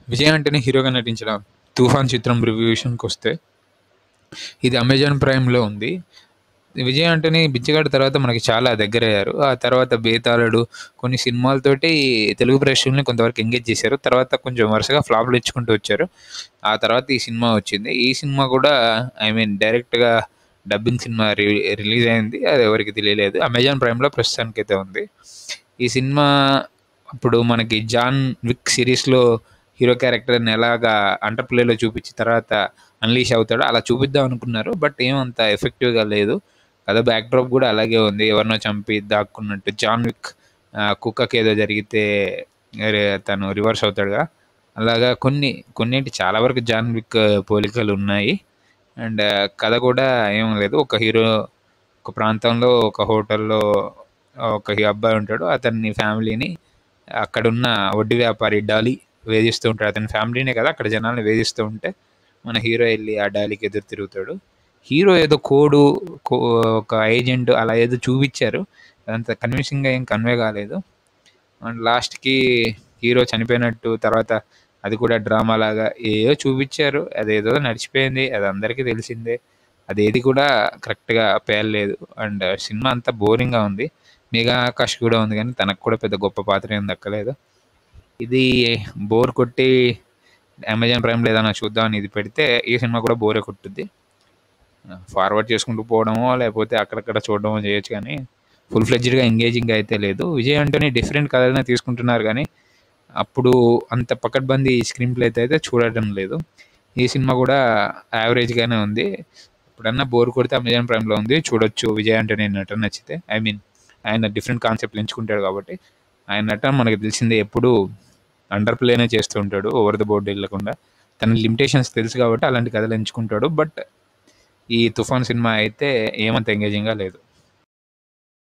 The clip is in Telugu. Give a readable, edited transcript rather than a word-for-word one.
విజయ్ ఆంటనీ హీరోగా నటించిన 'తుఫాన్' చిత్రం రివ్యూ విషయానికొస్తే, ఇది అమెజాన్ ప్రైమ్‌లో ఉంది. విజయ్ ఆంటనీ 'బిచ్చగాడు' తర్వాత మనకి చాలా దగ్గరయ్యారు. ఆ తర్వాత 'బేతాళుడు' కొన్ని సినిమాలతోటి తెలుగు ప్రేక్షకుల్ని కొంతవరకు ఎంగేజ్ చేశారు. తర్వాత కొంచెం వరుసగా ఫ్లాపులు ఇచ్చుకుంటూ వచ్చారు. ఆ తర్వాత ఈ సినిమా వచ్చింది. ఈ సినిమా కూడా ఐ మీన్ డైరెక్ట్‌గా డబ్బింగ్ సినిమా రిలీజ్ అయింది. అది ఎవరికీ తెలియలేదు. అమెజాన్ ప్రైమ్‌లో ప్రస్తుతానికైతే ఉంది. ఈ సినిమా అప్పుడు మనకి 'జాన్ విక్' సిరీస్‌లో హీరో క్యారెక్టర్‌ని ఎలాగా అండర్ ప్లేలో చూపించి తర్వాత అన్‌లీష్ అవుతాడో అలా చూపిద్దాం అనుకున్నారు. బట్ ఏమంత ఎఫెక్టివ్‌గా లేదు. కథ బ్యాక్‌డ్రాప్ గూడా అలాగే ఉంది. ఎవరినో చంపి దాక్కున్నట్టు. 'జాన్ విక్' కుక్కకేదో జరిగితే తను రివర్స్ అవుతాడుగా. అలాగా కొన్నేంటి చాలా వరకు 'జాన్ విక్' పోలికలున్నాయి. అండ్ కథ కూడా ఏం లేదు. ఒక హీరో ఒక ప్రాంతంలో ఒక హోటల్‌లో ఒక అబ్బాయి ఉంటాడు. అతని ఫ్యామిలీని అక్కడున్న వడ్డీ వ్యాపారి డాలీ వేధిస్తూ ఉంటాడు. అతని ఫ్యామిలీనే కాదు అక్కడ జనాల్ని వేధిస్తూ ఉంటే మన హీరో ఎళ్లి ఆ డాలీకి ఎదురు తిరుగుతాడు. హీరో ఏదో కో ఒక ఏజెంట్ అలా ఏదో చూపిచ్చారు. అదంత కన్విన్సింగ్‌గా ఏం కన్వే కాలేదు. అండ్ లాస్ట్‌కి హీరో చనిపోయినట్టు తర్వాత అది కూడా డ్రామాలాగా ఏదో చూపిచ్చారు. అదేదో నడిచిపోయింది. అది అందరికీ తెలిసిందే. అదేది కూడా కరెక్ట్‌గా పేలలేదు. అండ్ సినిమా అంతా బోరింగ్‌గా ఉంది. 'మేఘా ఆకాష్' కూడా ఉంది గానీ తనకు కూడా పెద్ద గొప్ప పాత్ర ఏం దక్కలేదు. ఇది బోర్ కొట్టి అమెజాన్ ప్రైమ్‌లో ఏదైనా చూద్దామని ఇది పెడితే ఈ సినిమా కూడా బోరే కొట్టుద్ది. ఫార్వర్డ్ చేసుకుంటూ పోవడమో, లేకపోతే అక్కడక్కడ చూడడమో చేయొచ్చు గానీ, ఫుల్ ఫ్లెడ్జ్డ్‌గా ఎంగేజింగ్‌గా అయితే లేదు. విజయ్ ఆంటనీ డిఫరెంట్ కథలనే తీసుకుంటున్నారు గానీ, అప్పుడు అంత పకడ్బందీ స్క్రీన్ ప్లే అయితే చూడటం లేదు. ఈ సినిమా కూడా యావరేజ్‌గానే ఉంది. ఎప్పుడన్నా బోర్ కొడితే అమెజాన్ ప్రైమ్‌లో ఉంది. చూడొచ్చు విజయ్ ఆంటనీ నటన నచ్చితే. ఐ మీన్ ఆయన డిఫరెంట్ కాన్సెప్ట్‌లు ఎంచుకుంటాడు కాబట్టి. ఆయన నటన మనకు తెలిసిందే ఎప్పుడూ అండర్ ప్లేనే చేస్తూ ఉంటాడు. ఓవర్ ద బోర్డ్ ఎళ్ళకుండా. తన లిమిటేషన్స్ తెలుసు కాబట్టి అలాంటి కథలు ఎంచుకుంటాడు. బట్ ఈ 'తుఫాన్' సినిమా అయితే ఏమంత ఎంగేజింగ్‌గా లేదు.